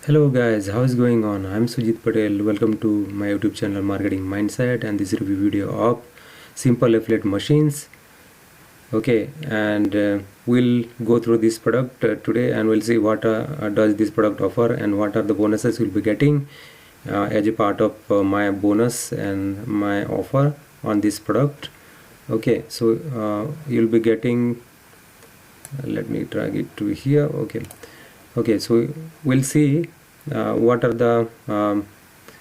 Hello guys, how is going on? I'm Sujit Patel. Welcome to my YouTube channel Marketing Mindset, and this review video of simple affiliate machines. Okay, and we'll go through this product today, and we'll see what does this product offer and what are the bonuses we'll be getting as a part of my bonus and my offer on this product. Okay, so you'll be getting, let me drag it to here. Okay, so we'll see what are the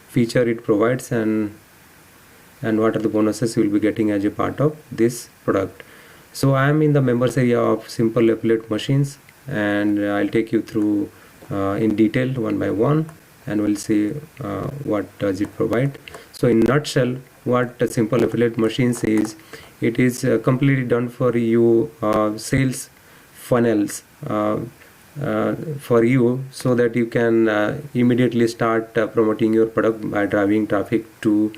feature it provides and what are the bonuses you will be getting as a part of this product. So I am in the members area of simple affiliate machines, and I'll take you through in detail one by one, and we'll see what does it provide. So in nutshell, what a simple affiliate machines is, it is completely done for you sales funnels for you, so that you can immediately start promoting your product by driving traffic to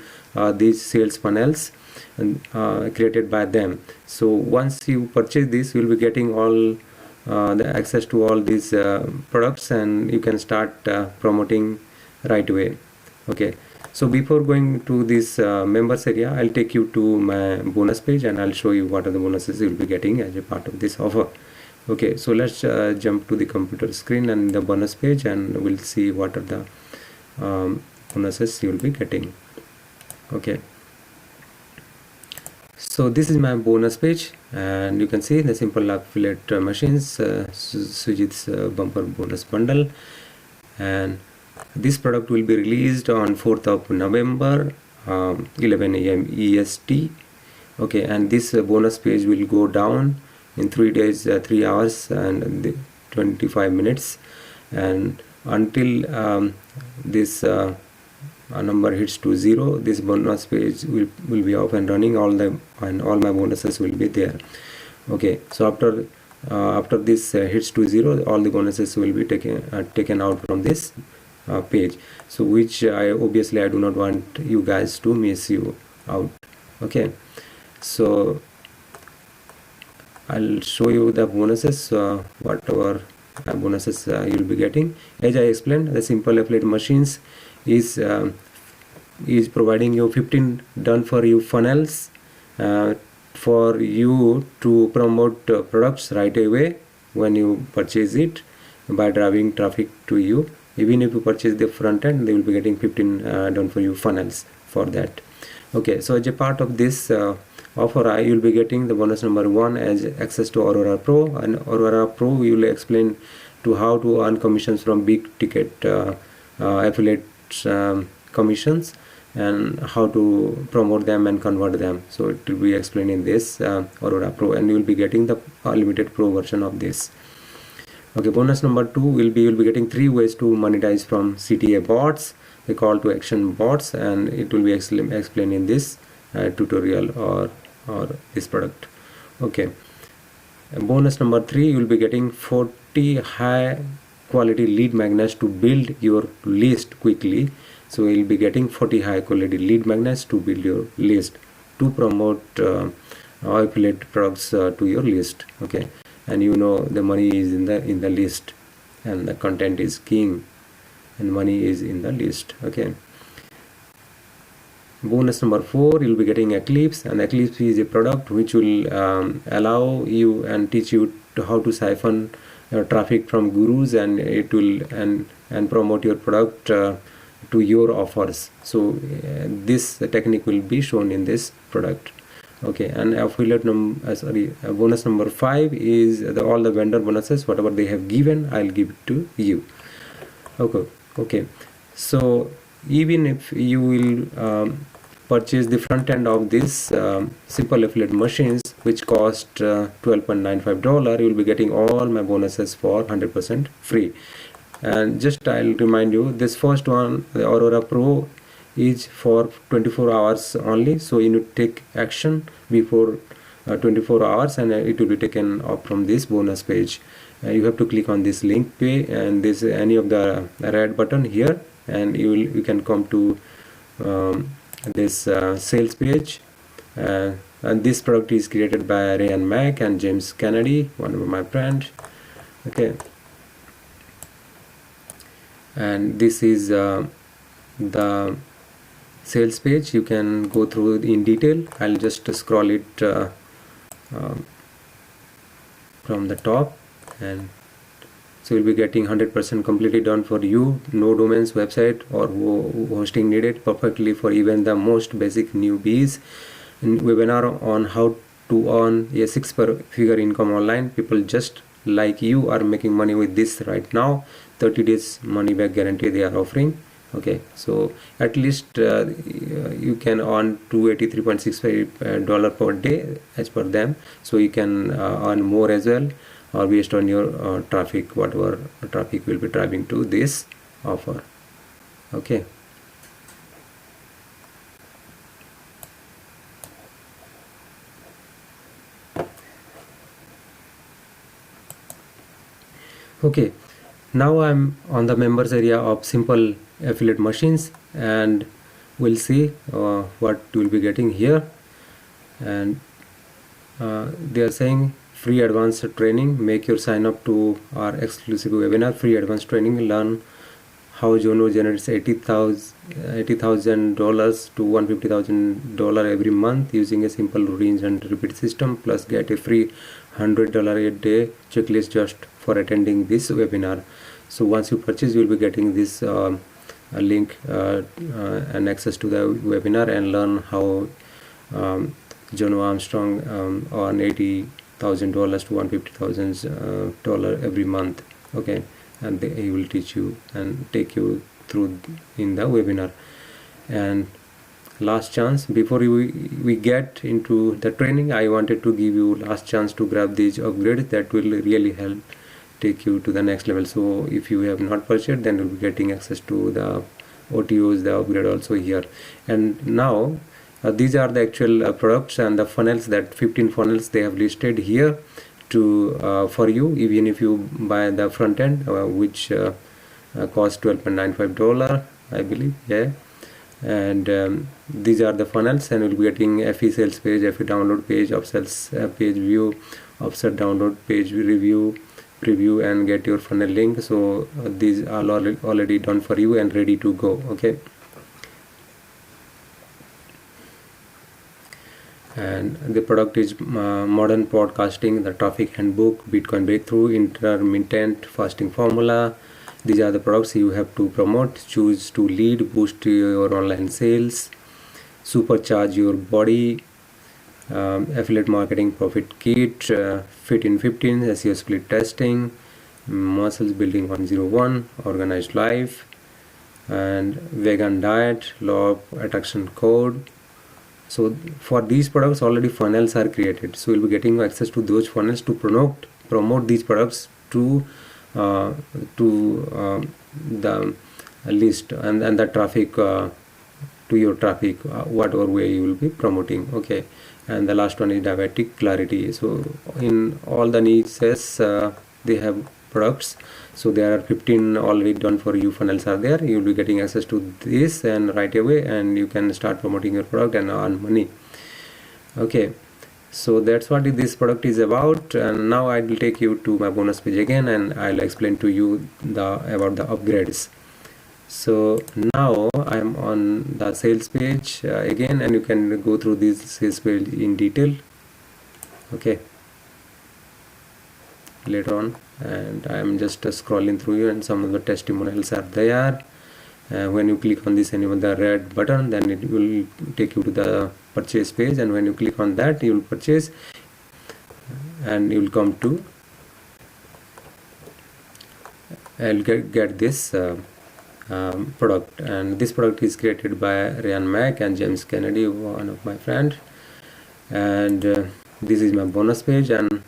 these sales funnels and created by them. So once you purchase this, you will be getting all the access to all these products, and you can start promoting right away. Okay, so before going to this members area, I'll take you to my bonus page, and I'll show you what are the bonuses you'll be getting as a part of this offer. Okay, so let's jump to the computer screen and the bonus page, and we'll see what are the bonuses you will be getting. Okay, so this is my bonus page, and you can see the simple affiliate machines, Sujit's bumper bonus bundle, and this product will be released on 4th of November 11 a.m. EST. Okay, and this bonus page will go down in 3 days, 3 hours and 25 minutes, and until this number hits to 0, this bonus page will be off and running. All my bonuses will be there. Okay, so after this hits to 0, all the bonuses will be taken out from this page, so which I do not want you guys to miss you out. Okay, so I'll show you the bonuses, whatever bonuses you'll be getting. As I explained, the simple affiliate machines is providing you 15 done for you funnels for you to promote products right away when you purchase it by driving traffic to you. Even if you purchase the front end, they will be getting 15 done for you funnels for that. Okay, so as a part of this offer, you will be getting the bonus number 1 as access to Aurora Pro, and Aurora Pro we will explain to how to earn commissions from big ticket affiliate commissions, and how to promote them and convert them. So it will be explained in this Aurora Pro, and you will be getting the limited pro version of this. Okay, bonus number 2 will be, you'll be getting 3 ways to monetize from CTA bots, the call to action bots, and it will be explained in this tutorial or this product. Okay, and bonus number 3, you will be getting 40 high quality lead magnets to build your list quickly. So you'll be getting 40 high quality lead magnets to build your list to promote affiliate products to your list. Okay, and you know the money is in the list, and the content is king, and money is in the list. Okay, bonus number 4, you'll be getting Eclipse, and Eclipse is a product which will allow you and teach you how to siphon traffic from gurus, and it will and promote your product to your offers. So this technique will be shown in this product. Okay, and affiliate bonus number 5 is all the vendor bonuses, whatever they have given, I'll give it to you. Okay, so even if you will purchase the front end of this simple affiliate machines, which cost $12.95, you will be getting all my bonuses for 100% free. And just I'll remind you, this first one, the Aurora Pro, is for 24 hours only, so you need to take action before 24 hours, and it will be taken off from this bonus page. You have to click on this link pay, and this any of the red button here, and you can come to this sales page, and this product is created by Ryan Mack and James Kennedy, one of my friends. Okay, and this is the sales page. You can go through in detail. I'll just scroll it from the top, and so you'll be getting 100% completely done for you. No domains, website or hosting needed. Perfectly for even the basic newbies. Webinar on how to earn a six-figure income online. People just like you are making money with this right now. 30 days money back guarantee they are offering. Okay, so at least you can earn $283.65 per day as per them. So you can earn more as well, or based on your traffic, whatever traffic will be driving to this offer. Okay. Okay, now I'm on the members area of Simple Affiliate Machines, and we'll see what you'll be getting here. And they are saying free advanced training. Make your sign up to our exclusive webinar. Free advanced training. Learn how Jono generates $80,000 to $150,000 every month using a simple rinse and repeat system. Plus get a free $100 a day checklist just for attending this webinar. So once you purchase, you will be getting this link and access to the webinar, and learn how Jono Armstrong earn $80,000 to $150,000 every month. Okay, and he will teach you and take you through in the webinar. And last chance before we get into the training, I wanted to give you last chance to grab these upgrades that will really help take you to the next level. So if you have not purchased, then you'll be getting access to the OTOs, the upgrade also here. And now these are the actual products and the funnels, that 15 funnels they have listed here to for you, even if you buy the front end, which costs $12.95, I believe. Yeah. And these are the funnels, and we'll be getting FE sales page, FE download page, upsells page view, upsell download page review, preview, and get your funnel link. So these are already done for you and ready to go. Okay. And the product is modern podcasting, the traffic handbook, Bitcoin breakthrough, intermittent fasting formula. These are the products you have to promote. Choose to lead, boost your online sales, supercharge your body, affiliate marketing profit kit, fit in 15, SEO split testing, muscles building 101, organized life, and vegan diet, law of attraction code. So for these products already funnels are created, so you'll be getting access to those funnels to promote these products to the list and the traffic to your traffic, whatever way you will be promoting. Okay. And the last one is diabetic clarity. So in all the niches they have products, so there are 15 already done for you funnels are there. You'll be getting access to this and right away, and you can start promoting your product and earn money. Okay, so that's what this product is about. And now I will take you to my bonus page again, and I'll explain to you about the upgrades. So now I'm on the sales page again, and you can go through this sales page in detail. Okay, later on, and I'm just scrolling through you, and some of the testimonials are there. When you click on this and the red button, then it will take you to the purchase page, and when you click on that, you will purchase, and you will come to I'll get this product. And this product is created by Ryan Mack and James Kennedy, one of my friends. And this is my bonus page, and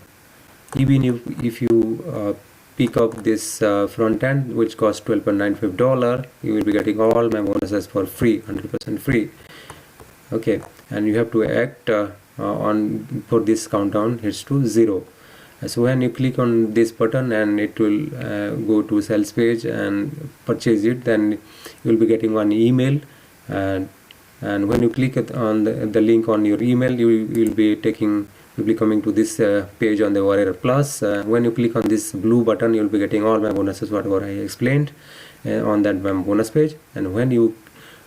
even if you pick up this front end, which costs $12.95, you will be getting all my bonuses for free, 100% free. Okay, and you have to act on for this countdown hits to 0. So when you click on this button, and it will go to sales page and purchase it, then you will be getting one email, and when you click on the link on your email, you will be coming to this page on the Warrior Plus. When you click on this blue button, you will be getting all my bonuses, whatever I explained. on that bonus page. And when you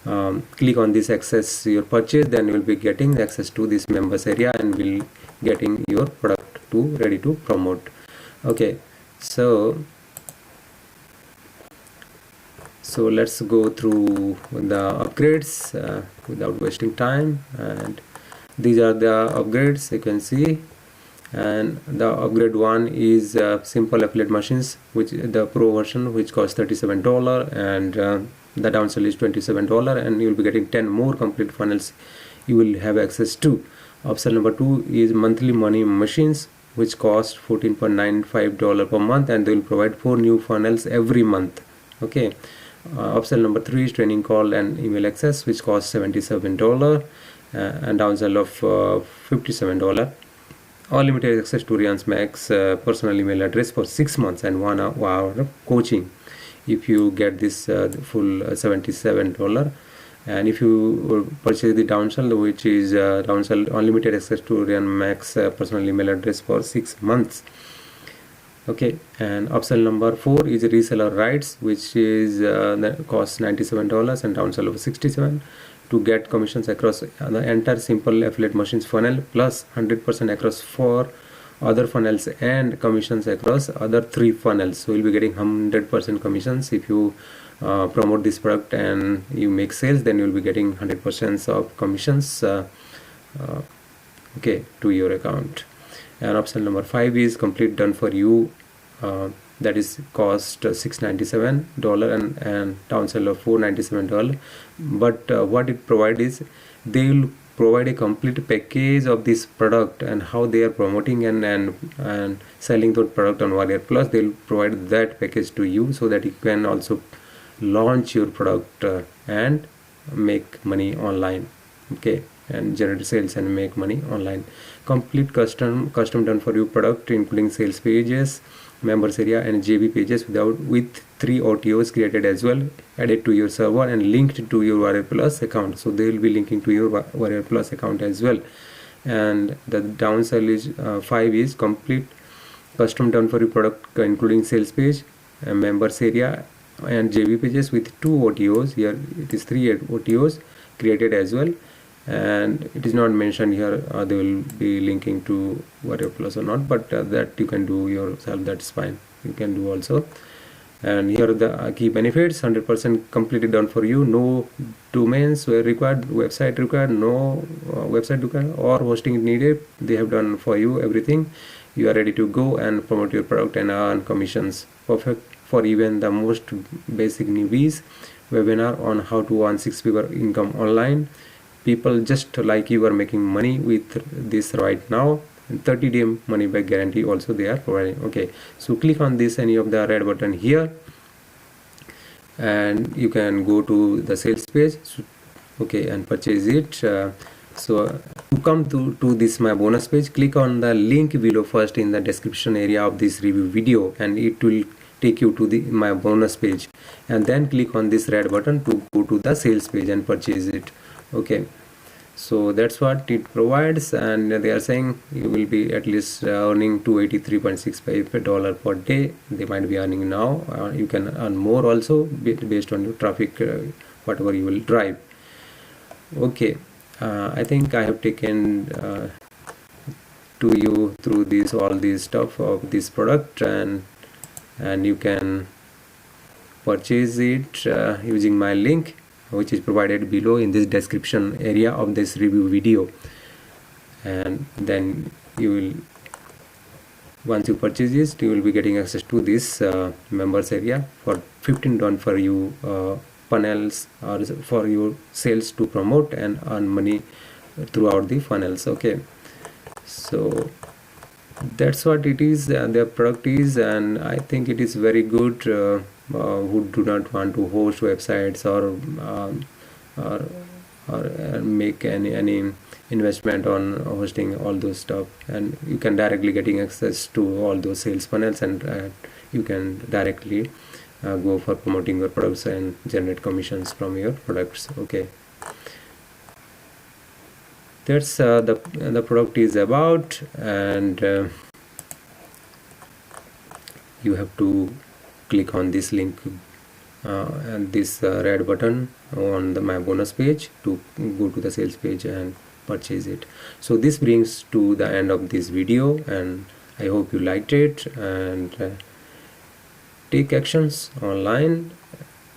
click on this access your purchase, then you will be getting access to this members area and will getting your product to ready to promote. Okay, so let's go through the upgrades without wasting time. And these are the upgrades you can see. And the upgrade one is simple affiliate machines, which the pro version, which costs $37, and the downsell is $27, and you will be getting 10 more complete funnels you will have access to. Upsell number 2 is monthly money machines, which cost $14.95 per month, and they will provide 4 new funnels every month. Okay, upsell number 3 is training call and email access, which costs $77, and downsell of $57. Unlimited access to Rian's Max personal email address for 6 months and 1 hour of coaching if you get this full $77. And if you purchase the downsell, which is downsell unlimited access to Rian Max personal email address for 6 months. Okay, and upsell number 4 is reseller rights, which is that costs $97 and downsell of $67 to get commissions across the entire simple affiliate machines funnel, plus 100% across 4 other funnels and commissions across other 3 funnels. So you'll be getting 100% commissions if you promote this product and you make sales. Then you'll be getting 100% of commissions okay, to your account. And option number 5 is complete done for you, that is cost $697 and downsell of $497. But what it provides is they will provide a complete package of this product and how they are promoting and selling that product on Warrior Plus. They will provide that package to you so that you can also launch your product and make money online. Okay, and generate sales and make money online. Complete custom done for you product, including sales pages, members area, and JV pages with 3 OTOs created as well, added to your server and linked to your Warrior Plus account. So they will be linking to your Warrior Plus account as well. And the downsell is 5 is complete custom done for you product, including sales page, members area, and JV pages with 2 OTOs. Here it is 3 OTOs created as well, and it is not mentioned here they will be linking to Warrior Plus or not, but that you can do yourself. That's fine, you can do also. And here are the key benefits: 100% completely done for you, no domains were required, website required, no website required or hosting needed. They have done for you everything. You are ready to go and promote your product and earn commissions. Perfect for even the most basic newbies. Webinar on how to earn 6-figure income online. People just like you are making money with this right now, and 30-day money back guarantee also they are providing. Okay, so click on this any of the red button here and you can go to the sales page. Okay, and purchase it. So to come to this my bonus page, click on the link below first in the description area of this review video, and it will take you to the my bonus page, and then click on this red button to go to the sales page and purchase it. Okay, so that's what it provides, and they are saying you will be at least earning $283.65 per day. They might be earning now. You can earn more also based on your traffic, whatever you will drive. Okay, I think I have taken to you through this all this stuff of this product, and you can purchase it using my link, which is provided below in this description area of this review video. And then you will, once you purchase this, you will be getting access to this members area for 15 done for you funnels or for your sales to promote and earn money throughout the funnels. Okay, so that's what it is, their product is, and I think it is very good. Who do not want to host websites or make any investment on hosting all those stuff, and you can directly getting access to all those sales funnels, and you can directly go for promoting your products and generate commissions from your products. Okay, that's the product is about, and you have to click on this link and this red button on my bonus page to go to the sales page and purchase it. So this brings to the end of this video, and I hope you liked it, and take actions online,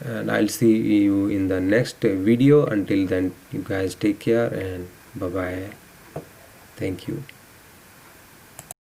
and I'll see you in the next video. Until then, you guys take care, and bye bye. Thank you.